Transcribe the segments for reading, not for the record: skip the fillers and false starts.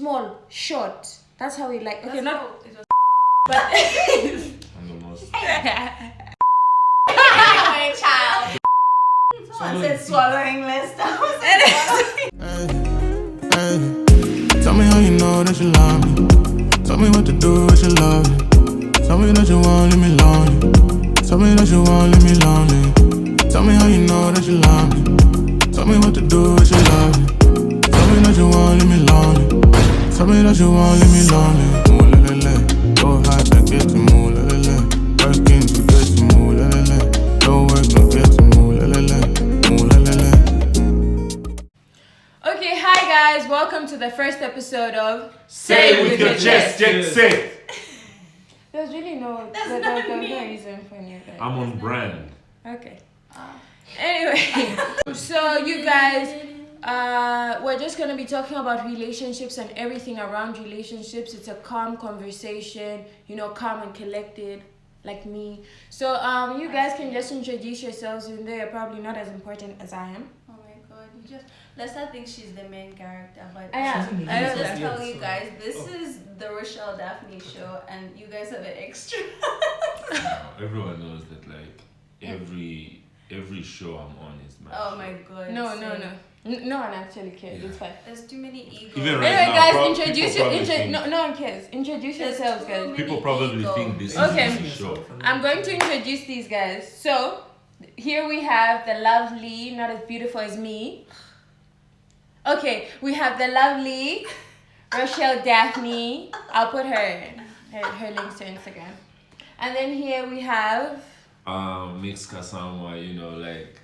small, short. That's how we like. Okay, That's not. how it was. But I'm the most. My child. Someone said swallowing Lesta. Tell me how you know that you love me. Tell me what to do with your love. Tell me that you won't leave me lonely. Tell me that you won't leave me lonely. Tell me how you know that you love me. Tell me what to do with your love. Tell me that you won't leave me lonely. Tell me that you won't leave me lonely. Ooh la la la, go hard to get to move la la la. Working to get to move la la la. Don't work to get to move la la la. Move la la la. okay, hi guys, welcome to the first episode of Say it with your chest, just say it. There's really no That's there's not no me. reason for you guys. I'm on brand. Okay. Anyway, so you guys, we're just gonna be talking about relationships and everything around relationships. It's a calm conversation, calm and collected, like me. So you guys can just introduce yourselves, even though you're probably not as important as I am. Oh my god, Lesta thinks she's the main character, but I am. I I will know just that. tell you guys, this is the Rochelle Daphne show, and you guys are the extra. Everyone knows that, like, every show I'm on is my Oh show. my god. No, same. no, no. No one actually cares. Yeah. It's fine. There's too many egos. Even right Anyway, now, guys, people probably think- no one cares. Introduce There's yourselves, too guys. many People probably egos. think this Okay. is the show. I'm going to introduce these guys. So, here we have the lovely, not as beautiful as me. Okay, we have the lovely Rochelle Daphne. I'll put her links to Instagram. And then here we have... Mix Kasama, like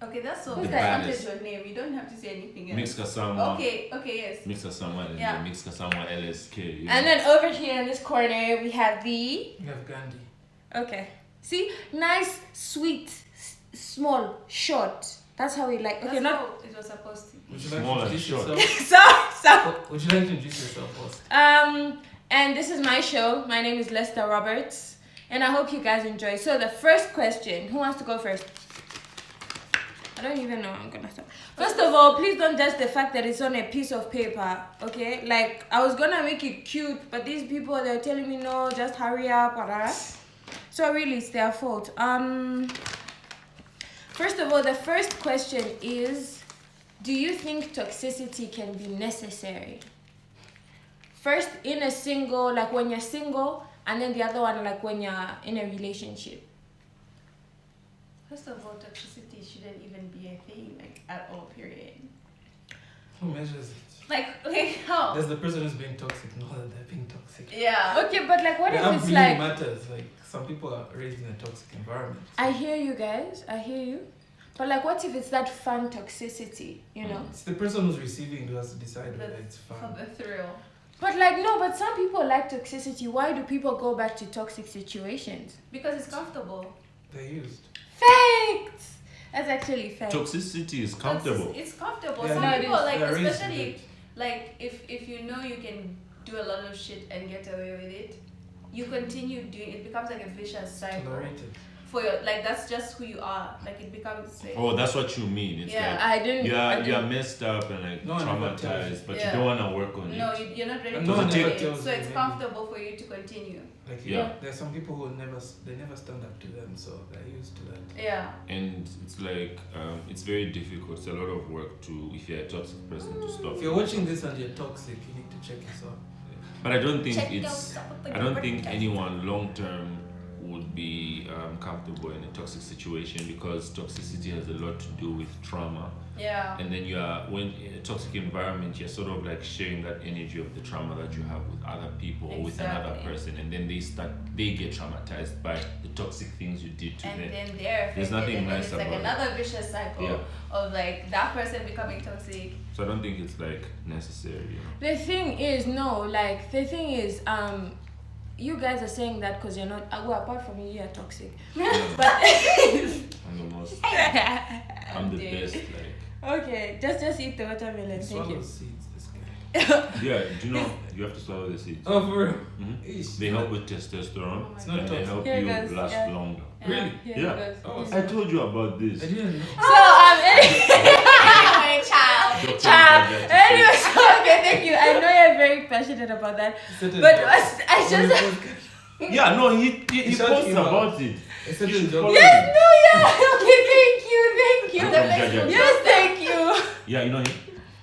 Okay, that's so Who's The that? baddest. your name. You don't have to say anything else. Mix Kasama. Okay, yes. Mix Kasama and Yeah. then Mix Kasama LSK. And then over here in this corner, we have the... We have Gandhi. Okay. See? Nice, sweet, small, short. That's how we like... Okay, That's not... how it was supposed to be. Would you like Small to and introduce short. yourself? So... Would you like to introduce yourself first? And this is my show. My name is Lesta Roberts, and I hope you guys enjoy. So the first question, who wants to go first? I don't even know how I'm gonna start. First of all, please don't judge the fact that it's on a piece of paper, okay? Like, I was gonna make it cute, but these people, they're telling me, no, just hurry up, whatever. So really, it's their fault. First of all, the first question is, do you think toxicity can be necessary? First, in a single, like when you're single, and then the other one, like when you're in a relationship. First of all, toxicity shouldn't even be a thing, like, at all, period. Who measures it? Like how? Does the person who's being toxic know that they're being toxic? Yeah. Okay, but like, what That if it's really like... matters. Like, some people are raised in a toxic environment. I hear you guys, I hear you. But like, what if it's that fun toxicity, you know? It's the person who's receiving who has to decide whether it's For fun. the thrill. But like, no, but some people like toxicity. Why do people go back to toxic situations? Because it's comfortable. They're used. Facts! That's actually fact. Toxicity is comfortable. It's comfortable. Yeah, Some no, it people, is. like, They're raised especially, with it. like, if you know you can do a lot of shit and get away with it, you continue doing it. Becomes like a vicious cycle. Tolerated. For your, like, that's just who you are. Like, it becomes like, Oh, that's what you mean. It's Yeah. I didn't... I like didn't- you're messed up and like No one ever tells you. traumatized, but Yeah. you don't want to work on no, it. you're not ready And to no one do ever it. tells So you it's maybe. comfortable for you to continue. Like, Yeah. there's some people who they never stand up to them, so they're used to that. Yeah. And it's like it's very difficult. It's a lot of work to, if you're a toxic person, to stop. If you're watching this and you're toxic, you need to check yourself. But I don't think Check it's. yourself I don't think anyone long term would be comfortable in a toxic situation, because toxicity has a lot to do with trauma. Yeah. And then when in a toxic environment, you're sort of like sharing that energy of the trauma that you have with other people or with another Exactly. person, and then they get traumatized by the toxic things you did to And them. then they're affected, There's nothing and then nice it's like about it. another vicious cycle Yeah. of like that person becoming toxic. So I don't think it's like necessary. The thing is, you guys are saying that because you're not... well, apart from you, you're toxic. But... I'm the most. I'm the Dude. best. Like, Okay, just eat the watermelon. Thank Swallow you. seeds, this guy. yeah. Do you know you have to swallow the seeds? Oh, for real? Mhm. Eesh. They help with testosterone, Oh my It's not and they toxic. help Here it you goes, last yeah. longer. Really? Here Yeah. it goes. Oh, I told you about this. I didn't know. So, My child. anyway, so, okay, thank you. I know you're very very passionate about that. Certain But jokes. I just. Yeah, no, he Shout posts him out. about it. It's a You should joke. follow Yes, him. no, yeah. Okay, thank you. Yeah. Yes, thank you. Yeah, you know him.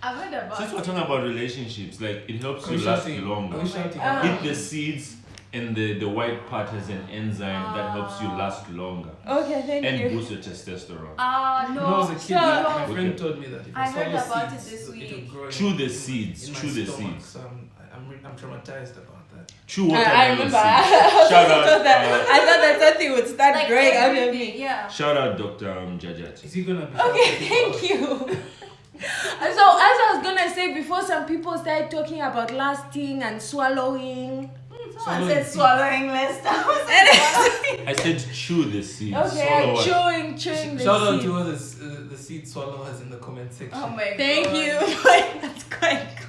I've heard about Since it. we're talking about relationships, like it helps Are you we last shouting? longer. Are we shouting? Eat the seeds, and the white part has an enzyme that helps you last longer Okay, thank and you. boost your testosterone. When I No. was a kid, So- my friend Okay. told me that if I I heard swallow about it seeds, this it will week. grow in- Chew the seeds. in my Chew the stomach, seeds. So I'm traumatized about that. Chew I watermelon remember. seeds. Shout out. I thought that something would start Like growing out of everything, me. yeah. Shout out, Dr. Jajat. Is he gonna be? Okay, shouting thank about- you. So as I was gonna say before, some people started talking about lasting and swallowing. Someone said swallowing Lesta. I said chew the seeds. Okay, Swallow what? chewing the Shout out seed. to all the seed swallowers in the comment section. Oh my god. Thank you. That's quite cool.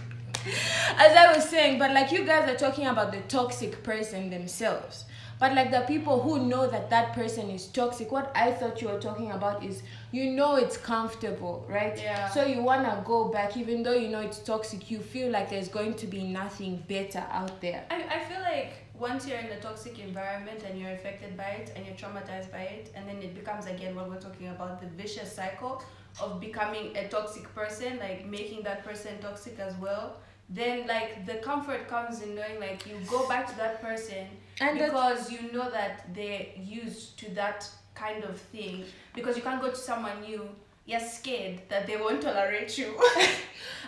As I was saying, but like you guys are talking about the toxic person themselves. But like the people who know that that person is toxic, what I thought you were talking about is, you know, it's comfortable, right? Yeah. So you want to go back, even though you know it's toxic, you feel like there's going to be nothing better out there. I feel like once you're in a toxic environment and you're affected by it and you're traumatized by it, and then it becomes again what we're talking about, the vicious cycle of becoming a toxic person, like making that person toxic as well, then like the comfort comes in knowing like you go back to that person And because you know that they're used to that kind of thing, because you can't go to someone new, you're scared that they won't tolerate you.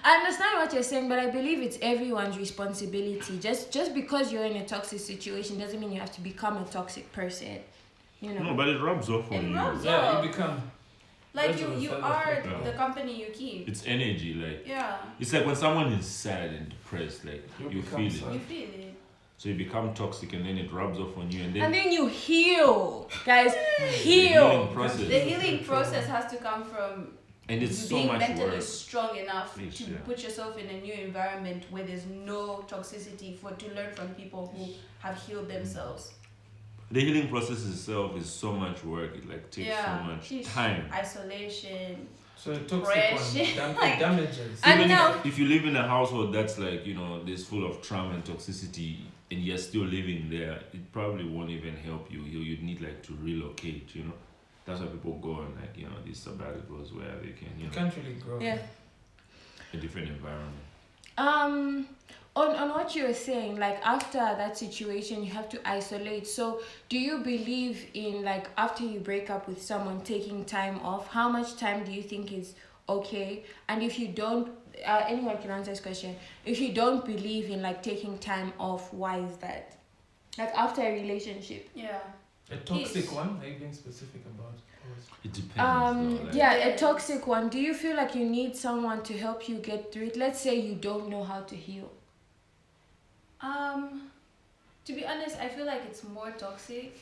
I understand what you're saying, but I believe it's everyone's responsibility. Just because you're in a toxic situation doesn't mean you have to become a toxic person. You know. No, but it rubs off on It you. rubs Yeah, off. you become. Like Birds of a you feather are flock together. the company you keep. It's energy, like Yeah, it's like when someone is sad and depressed, like You you become feel sad. it. you feel it. So you become toxic and then it rubs off on you and then And then you heal, guys. the Heal. healing process. The healing process has to come from And it's you so being much mentally work. strong enough Yes, to yeah. put yourself in a new environment where there's no toxicity, for to learn from people who have healed themselves. The healing process itself is so much work. It like takes Yeah. so much Sheesh. time. Isolation. So a toxic Pressure. one it damages. And Even now- if you live in a household that's like, you know, this full of trauma and toxicity and you're still living there, it probably won't even help you. You'd need like to relocate, you know. That's why people go on like, you know, these sabbaticals where they can, you You know, can't really grow. Yeah. a different environment. On what you were saying, like after that situation you have to isolate. So do you believe in, like, after you break up with someone, taking time off? How much time do you think is okay? And if you don't, anyone can answer this question. If you don't believe in like taking time off, why is that? Like after a relationship. Yeah. A toxic Yes. one? Are you being specific about? Or is- It depends. though, like, Yeah, a Yes. toxic one. Do you feel like you need someone to help you get through it? Let's say you don't know how to heal. To be honest, I feel like it's more toxic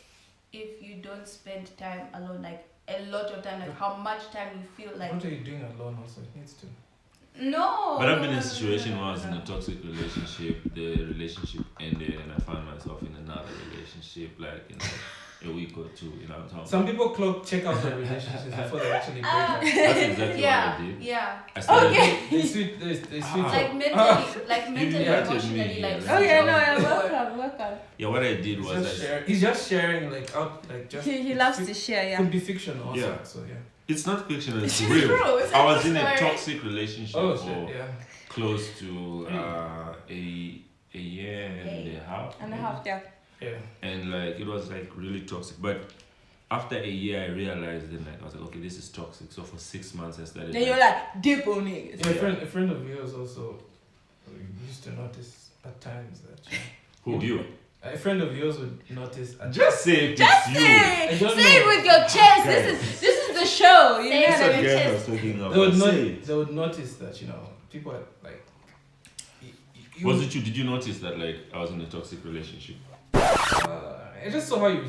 if you don't spend time alone, like a lot of time, like how much time you feel like. What are you doing alone also? It needs to. No. But I've no, been in no, a situation no, where I was no, in no. a toxic relationship. The relationship ended, and I found myself in another relationship, like in like a week or two. You know what I'm talking Some people check out their relationships before they actually break up. That's exactly Yeah, what I did. yeah. I started. They switch Like up. mentally, invited emotionally, me, like. yeah. Oh yeah, no, switch yeah, off. welcome. Yeah, what I did was He's just sharing like out like just. He loves to share, yeah. Could be fiction also. Yeah. So yeah. it's not fiction, it's It's real. true, it's I was in a story. toxic relationship Oh for shit. Yeah. close to a year and a half. And a half, yeah. Yeah. And like it was like really toxic. But after a year I realized then like I was like, okay, this is toxic. So for 6 months I started Then you're like, dip on it. Yeah, a friend of yours also used to notice at times that. who you? A friend of yours would notice. Just say if Just it's you. say I don't it know. with your chest. This is the show. You Say know it what I with mean? your Again, I chest. was talking They about would say it. they would notice that people are like. Was it you? Did you notice that like I was in a toxic relationship? I just saw how you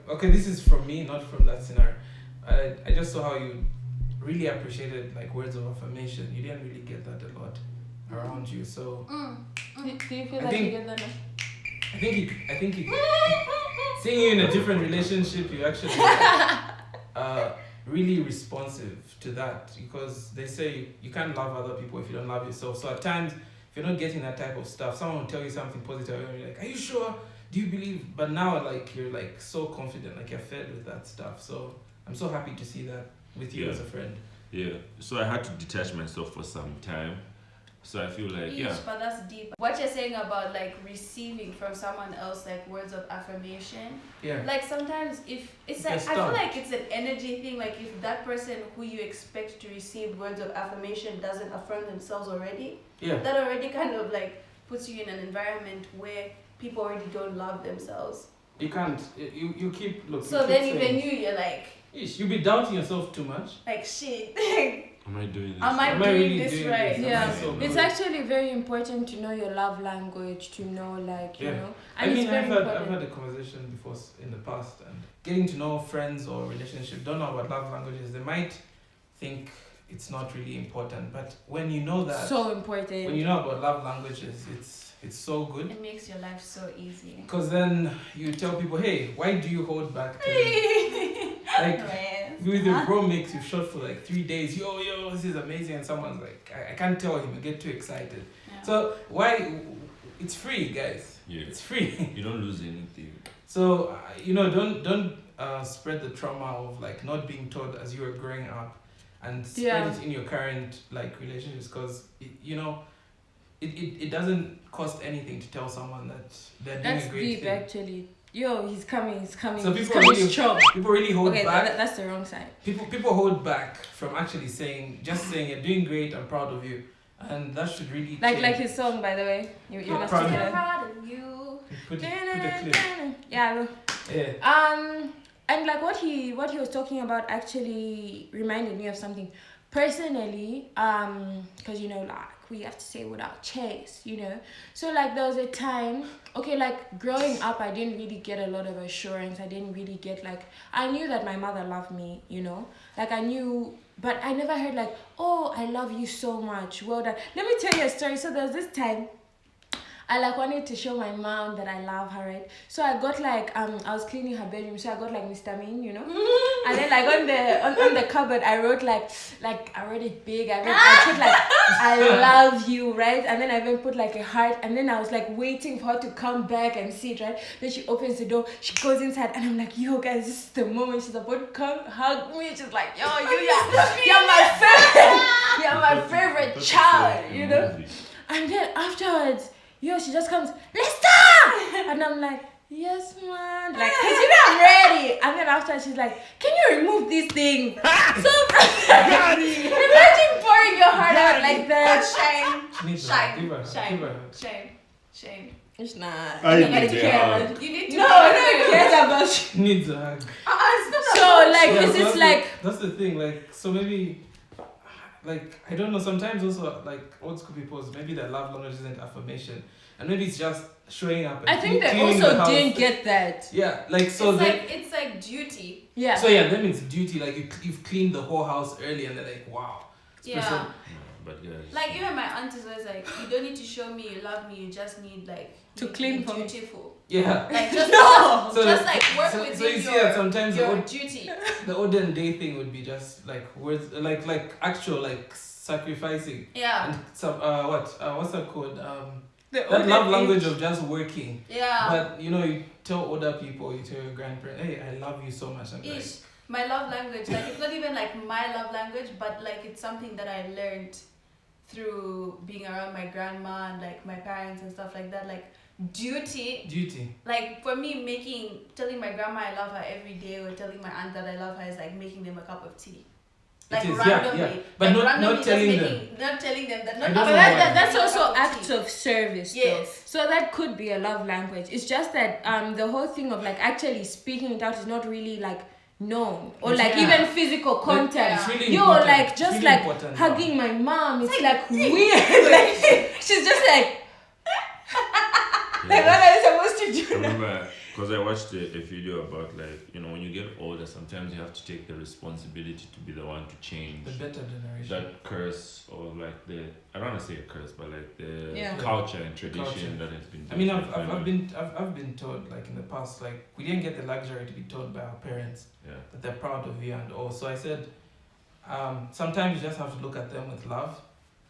okay, this is from me, not from that scenario. I just saw how you really appreciated like words of affirmation. You didn't really get that a lot around you, so Do you feel I like think- you get that now? I think it, seeing you in a different relationship, you actually really responsive to that, because they say you can't love other people if you don't love yourself. So at times if you're not getting that type of stuff, someone will tell you something positive and you're like, are you sure? Do you believe? But now like you're like so confident, like you're fed with that stuff. So I'm so happy to see that with you as a friend. Yeah. So I had to detach myself for some time. So I feel like But that's deep. What you're saying about like receiving from someone else like words of affirmation. Yeah. Like sometimes if it's like I feel like it's an energy thing. Like if that person who you expect to receive words of affirmation doesn't affirm themselves already, that already kind of like puts you in an environment where people already don't love themselves. You can't. You keep looking. So then even you're like, you'll be doubting yourself too much. like shit. am I doing this? Am I doing this right? Yeah, so it's actually very important to know your love language, to know like, you know. And I mean, it's very I've had a conversation before in the past, and getting to know friends or relationship, don't know about love languages, they might think it's not really important, but when you know that, so important. when you know about love languages, it's so good. It makes your life so easy. Because then you tell people, hey, why do you hold back? Like, with your bro makes you short for like 3 days. Yo, this is amazing. And someone's like, I can't tell him. I get too excited. Yeah. So why? It's free, guys. Yeah. It's free. You don't lose anything. So don't spread the trauma of like not being taught as you were growing up, and spread it in your current like relationships, because it doesn't cost anything to tell someone that they're doing That's a great deep, thing. actually. Yo, he's coming. So he's people coming really, strong. people really hold Okay, back. that's the wrong side. People hold back from actually saying you're doing great, I'm proud of you, and that should really Like change. his song, by the way. You Yeah, must proud hear of it. Proud of you. Put a clip. Yeah, I will. Yeah. And like what he was talking about actually reminded me of something personally, because you know, like we have to say without chase, you know. So like there was a time, okay, like growing up, I didn't really get a lot of assurance. I didn't really get like, I knew that my mother loved me, you know, like I knew, but I never heard like, oh, I love you so much, well done. Let me tell you a story. So there was this time I like wanted to show my mom that I love her, right? So I got like I was cleaning her bedroom, so I got like Mr. Mean, you know. And then like on the cupboard I wrote like I wrote it big. I put like I love you, right? And then I even put like a heart, and then I was like waiting for her to come back and see it, right? Then she opens the door, she goes inside, and I'm like, yo guys, this is the moment she's about to come hug me. She's like, yo, you're my favorite, you're my favorite child, you know. And then afterwards, yo, she just comes, Lesta! And I'm like, yes, man. Like, cause you know I'm ready. And then after she's like, can you remove this thing? So imagine pouring your heart out like that. Shame. It's not. I Nobody need cares. to You need to. No, nobody cares about you. Needs a hug. It's not So like Yeah, this so is like that's the thing. Like, so maybe, like, I don't know. Sometimes also like old school people, maybe their love language isn't affirmation, and maybe it's just showing up. And I think they cleaning the also house. didn't get that. Yeah, like so. it's like duty. Yeah. So yeah, then it's duty. Like you've cleaned the whole house early, and they're like, wow. this Yeah. person- But yeah. Like even my aunt is always like, you don't need to show me you love me. You just need like To you clean be for me. dutiful. Yeah. Like just No! just like work so within you see your, that sometimes your duty. the olden day thing would be just like words, like actual like sacrificing Yeah. and some what's that called The that older love age. language of just working. Yeah. But you know, you tell older people, you tell your grandparents, hey, I love you so much. I'm like, Ish. My love language, like it's not even like my love language, but like it's something that I learned through being around my grandma and like my parents and stuff like that. Like duty. Like for me, telling my grandma I love her every day, or telling my aunt that I love her is like making them a cup of tea. Like It is, randomly. yeah. But like not randomly just telling not telling them that. I Not don't But know telling why. them that's making a also cup of acts tea. of service. Yes. Though. So that could be a love language. It's just that the whole thing of like actually speaking it out is not really like known, or like Yeah. even physical contact. It's really Yo, important. like It's just really like important now. hugging my mom. It's like weird. Like she's just like what are you supposed to I do? remember because I watched a video about like, you know, when you get older, sometimes you have to take the responsibility to be the one to change the better generation. that curse, or like the, I don't want to say a curse, but like the Yeah. culture and tradition culture. that has been. I mean, built in the I've family. been told like in the past, like we didn't get the luxury to be told by our parents Yeah. that they're proud of you and all. So I said, sometimes you just have to look at them with love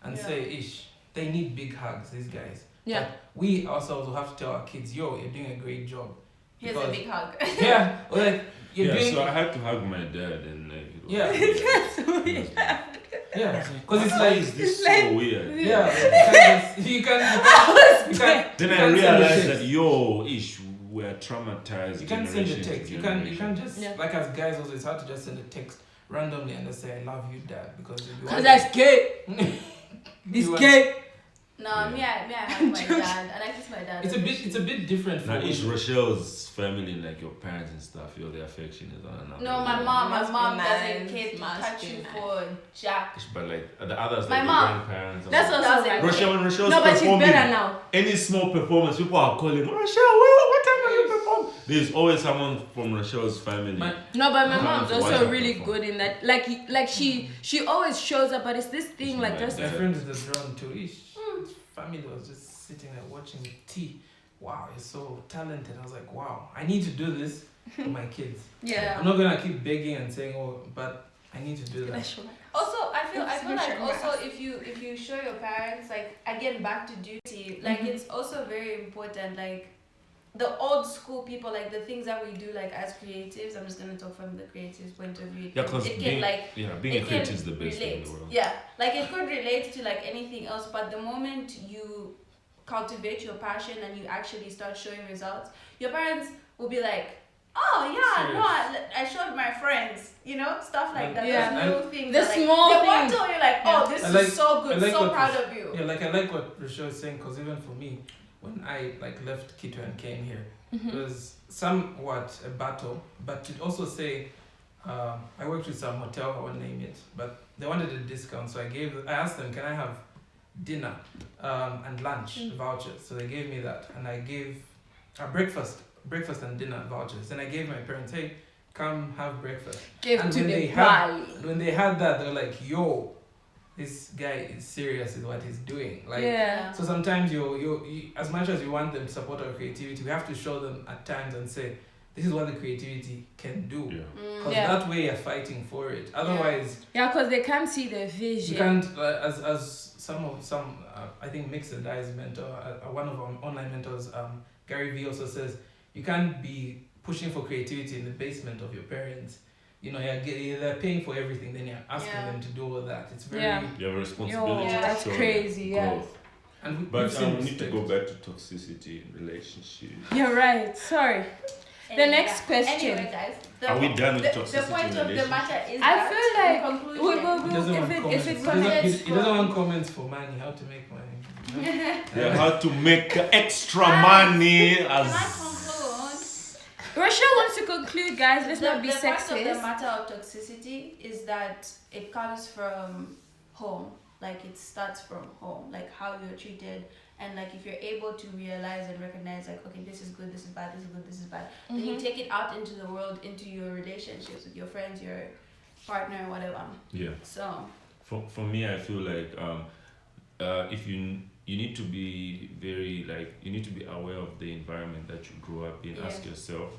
and Yeah. say, ish, they need big hugs, these guys. Yeah. But we ourselves will have to tell our kids, yo, you're doing a great job. Here's a big hug. Yeah, or like you're doing. So I had to hug my dad and like. Yeah. Yeah, because it's Why like is this so weird? yeah, you can't. Then I realized that we're traumatized. You can't send a generation to text. You can't generation. just like as guys also. It's hard to just send a text randomly and just say I love you, dad, because that's gay. It's gay. No, me, I hug my dad, and I kiss my dad. It's a bit different. Now, for is women. Rochelle's family, like your parents and stuff, the affection is on another No, my level. mom Must be doesn't nice, care to must touch be you nice. for jack. But like the others, My like mom. your grandparents. That's and also right. Rochelle, when Rochelle's No, but she's performing, better now. any small performance, people are calling, Rochelle, what time are you performing? There's always someone from Rochelle's family. No, but my Come mom's to watch also her really perform. good in that. Like she always shows up, but it's this thing like just. My friend is just drawn to his family was just sitting there watching tea. Wow, you're so talented. I was like, wow, I need to do this for my kids. Yeah. I'm not gonna keep begging and saying, oh, but I need to do that. Also, I feel like Sure. also if you show your parents, like again back to duty, like it's also very important, like the old school people, like the things that we do like as creatives. I'm just gonna talk from the creatives point of view. Yeah, because it being, can like being a it creative can is the best thing in relate. the world. Yeah, like it could relate to like anything else, but the moment you cultivate your passion and you actually start showing results, your parents will be like, oh yeah, no, I showed my friends, stuff like that. Yeah. Those little things. The that, like, small they things. want to, you're like, oh, this is so good, so what proud of you. Yeah, like I like what Rochelle is saying, because even for me, when I like left Quito and came here, it was somewhat a battle, but to also say, I worked with some hotel, I won't name it, but they wanted a discount, so I asked them, can I have dinner and lunch vouchers? So they gave me that, and I gave a breakfast and dinner vouchers. And I gave my parents, hey, come have breakfast. Give to when the when they had that, they were like, yo, this guy is serious with what he's doing. Like, so sometimes you as much as you want them to support our creativity, we have to show them at times and say, this is what the creativity can do. Because that way you're fighting for it. Otherwise, because they can't see the vision. you can't, as some I think Mix and I's mentor, one of our online mentors, Gary Vee, also says, you can't be pushing for creativity in the basement of your parents. They're paying for everything, then you're asking them to do all that. It's very... You have a responsibility. That's crazy, growth. And but we need to go back to toxicity in relationships. You're right, sorry. The next question. Anyway, guys, Are we done with the toxicity point in of the relationships? matter is I that feel like in conclusion, if it he connects doesn't want comments for money, how to make money. Yeah, how to make extra money can I as... conclude? Rochelle wants to conclude, guys. Let's not be The fact of the sexist. matter of toxicity is that it comes from home. Like it starts from home, like how you're treated, and like if you're able to realize and recognize, like, okay, this is good, this is bad, this is good, this is bad, then you take it out into the world, into your relationships with your friends, your partner, whatever. Yeah. So For me, I feel like if you need to be you need to be aware of the environment that you grew up in. Ask yourself,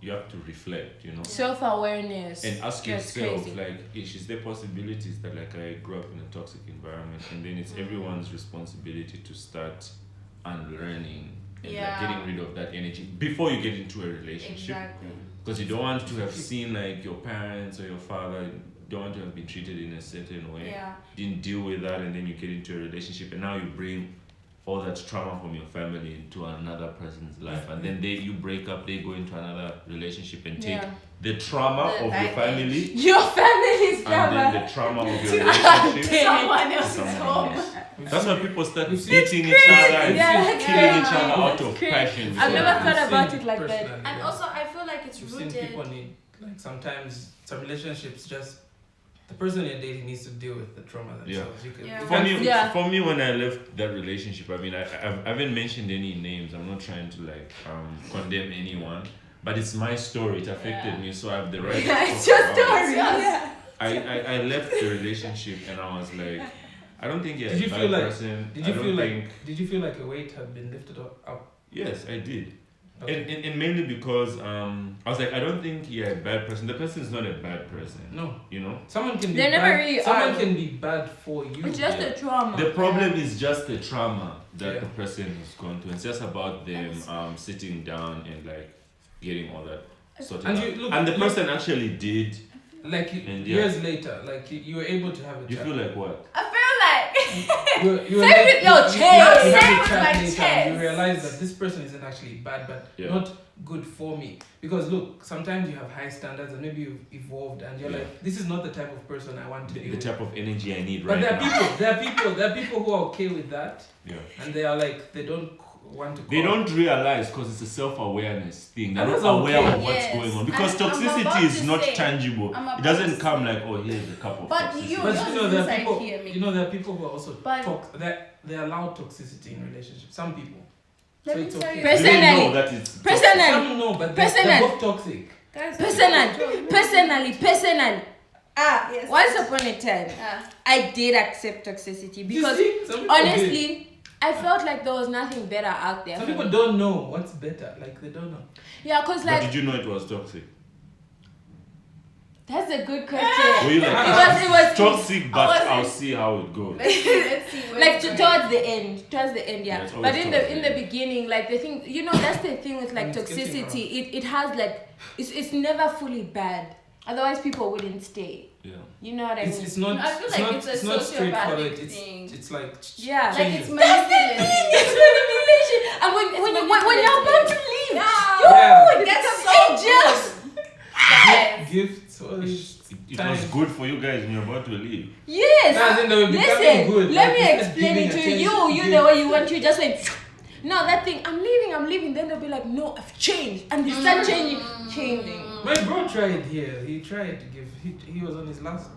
you have to reflect, Self-awareness. and ask That's yourself, crazy. like, is there possibilities that like I grew up in a toxic environment, and then it's everyone's responsibility to start unlearning and like getting rid of that energy before you get into a relationship. exactly. Because you don't want to have seen like your parents or your father, don't want to have been treated in a certain way, didn't deal with that, and then you get into a relationship and now you bring all that trauma from your family into another person's life, and then you break up, they go into another relationship and take the trauma of your family, Your family's and trauma. then the trauma of your relationship. Someone else's Someone home. else. That's why people start We've beating each other and Yeah, killing each crazy. other out of It's crazy. passion. I've never I've thought seen about it like that. personally, And yeah. also, I feel like it's We've seen rooted. people need, like, sometimes some relationships just, the person you're dating needs to deal with the trauma themselves. You can, Yeah. you For can't me, fix Yeah. for me, when I left that relationship, I mean, I haven't mentioned any names. I'm not trying to like condemn anyone, but it's my story. It affected me, so I have the right. To It's talk your about story. it. Yeah. I left the relationship and I was like, I don't think you're Did a you bad feel like- person. Did you I don't feel think, like? Did you feel like a weight had been lifted up? Yes, I did. And mainly because I was like, I don't think you're a bad person. The person is not a bad person. No. You know? Someone can be They bad. never really Someone are. can be bad for you. It's just a trauma. The problem is just the trauma that Yeah. the person has gone through. It's just about them sitting down and like getting all that sorted And out. you look- and the look- person actually did. Like And years later, like you were able to have a You chat. feel like what? I feel like You were Same like- with your you chest. had Same a with chat my later and chest. you realize that this person isn't actually bad, but Yeah. not good for me. Because look, sometimes you have high standards and maybe you've evolved and you're Yeah. like, this is not the type of person I want to be The with. type of energy I need But right there are now. there are people who are okay with that, Yeah. and they are like, they don't want to. They call. don't realize because it's a self-awareness thing. They're And not that's aware okay. of what's Yes. going on because I'm about toxicity is to not say- tangible. I'm It about doesn't to come say- like, oh, here's a cup of But toxicity. you- But you know, there are Inside people. here, me. You know, there are people who are also But- they allow toxicity in relationships. Some people. Let So me it's tell okay. you. Do they Personally. know that it's Personally. Some know, but they're Personal. both toxic. Guys, Personally. yes. Once upon a time, Ah. I did accept toxicity because You see? Some people honestly, I felt like there was nothing better out there. Some for people me. don't know what's better. Like they don't know. Yeah, cause But like did you know it was toxic? that's a good question. Were you like, It was toxic, but wasn't- I'll see how it goes. Let's see. where like it's going. towards the end, yeah. Yeah, it's But always in towards the the end. beginning, like the thing, you know, that's the thing with like When it's getting toxicity. It has like it's never fully bad. Otherwise, people wouldn't stay. Yeah. You know what I mean? It's not. I feel like it's a it's not sociopathic straightforward. thing. It's like Yeah. Like changes. it's manipulative. It's manipulation. And when you're about to leave, Yeah. it That's gets so angels. Guys. Gifts. All these It times. was good for you guys when you're about to leave. Yes. Nah, then they were becoming Listen, good. let Like, me instead of explain giving it to attention, you. You give- the way you want. You just went. No, that thing. I'm leaving. Then they'll be like, no, I've changed, and they start changing. My bro tried here. He tried to give. He was on his last.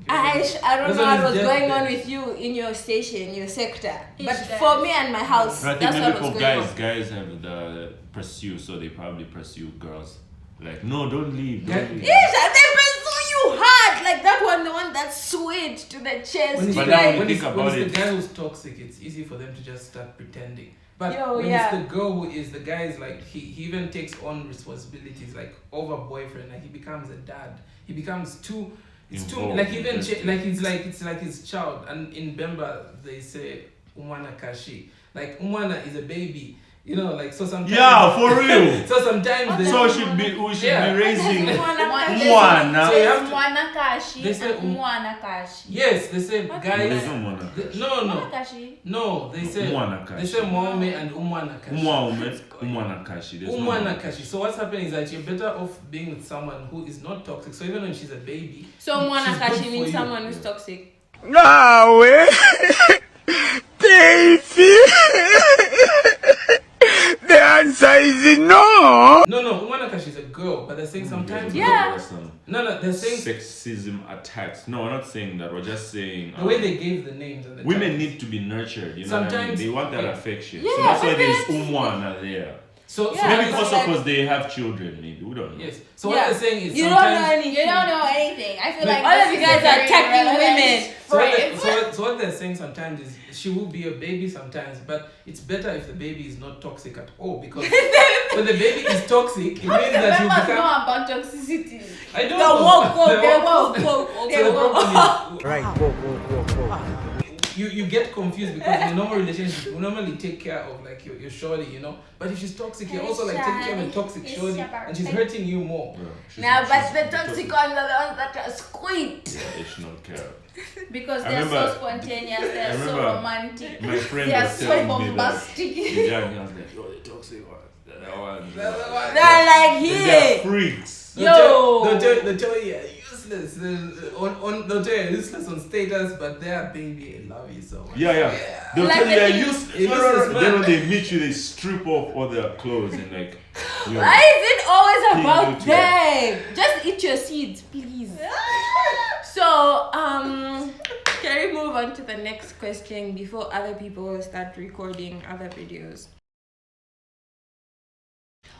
I don't was know on what his was going on deathbed. with you in your station, your sector. Each But day. for me and my house, I think that's maybe what was for going on. guys have the pursue, so they probably pursue girls. Like, no, don't leave. Yeah. Don't leave. Yes, and they pursue you hard like that one, the one that's sweet to the chest. When it's, But you now guys- when when you it's, think when about it's the it- guy who's toxic, it's easy for them to just start pretending. But Yo, when yeah. it's the girl who is, the guy is like, he even takes on responsibilities, like over boyfriend, like he becomes a dad. He becomes too, it's too, Involved like in even, this thing. like it's like his child. And in Bemba, they say, umwana kashi. Like umwana is a baby, you know, like, so sometimes. Yeah, for real. So sometimes they. So we should be Yeah. raising Mwana. So you have to- Mwana kashi They say and mwana kashi. Yes, they say There's guys. no mwana kashi. No, Mwana no, kashi. no. They say Umwana kashi. they say mwaume and umwana kashi. Umwana kashi. There's no Umwana kashi. So what's happening is that you're better off being with someone who is not toxic. So even when she's a baby, So she's Mwana good Kashi for means you. someone who's toxic. No way. Tasty. The answer is no. No, umwana kashi is a girl, but they're saying sometimes. Yeah. No, they're saying Sexism attacks. No, we're not saying that. We're just saying the way they gave the names and the women titles. need to be nurtured. You know what I mean? Sometimes- They want that yeah. affection. Yeah, so that's why there's but umwana there. So Yeah, Maybe but also like- because they have children. Maybe we don't know. yes. So Yeah. what they're saying is You don't know sometimes. anything. You don't know anything. I feel But like all this of you is guys a are very attacking relevant women. phrase. So what they're saying sometimes is she will be a baby sometimes, but it's better if the baby is not toxic at all, because when the baby is toxic, it means that you Members become. know about toxicity. I don't The know. woke, The woke, woke- woke. So the problem is, Right, go. you get confused because in a normal relationship, we normally take care of like your shorty, you know. But if she's toxic, you're also like taking care of a toxic It's shorty, shabba. and she's hurting you more. Yeah, she's- Now, but she's the toxic ones are the ones that are squid. Yeah, it's not care. Because I they're remember- so spontaneous, they're I so remember romantic. My friend They are was so telling me that. bombastic. Yeah, he was like, yo, the toxic ones. That one. They're like, They're here. freaks. Yo. They'll tell you you're useless. They'll tell you useless on status, but they're baby, I love you so much. Yeah. They'll Like tell you the they're thing- useless. Then when they meet you, they strip off all their clothes and like, you know, Why is it always Please about do them? Just eat your seeds, please. So, can we move on to the next question before other people start recording other videos?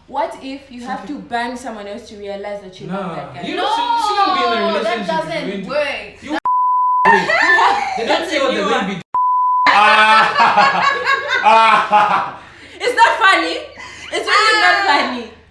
What if you have to bang someone else to realize that you love that guy? You No, shouldn't be in a relationship that if you're doesn't into- work. They don't say what the new baby. It's not funny. It's really not funny.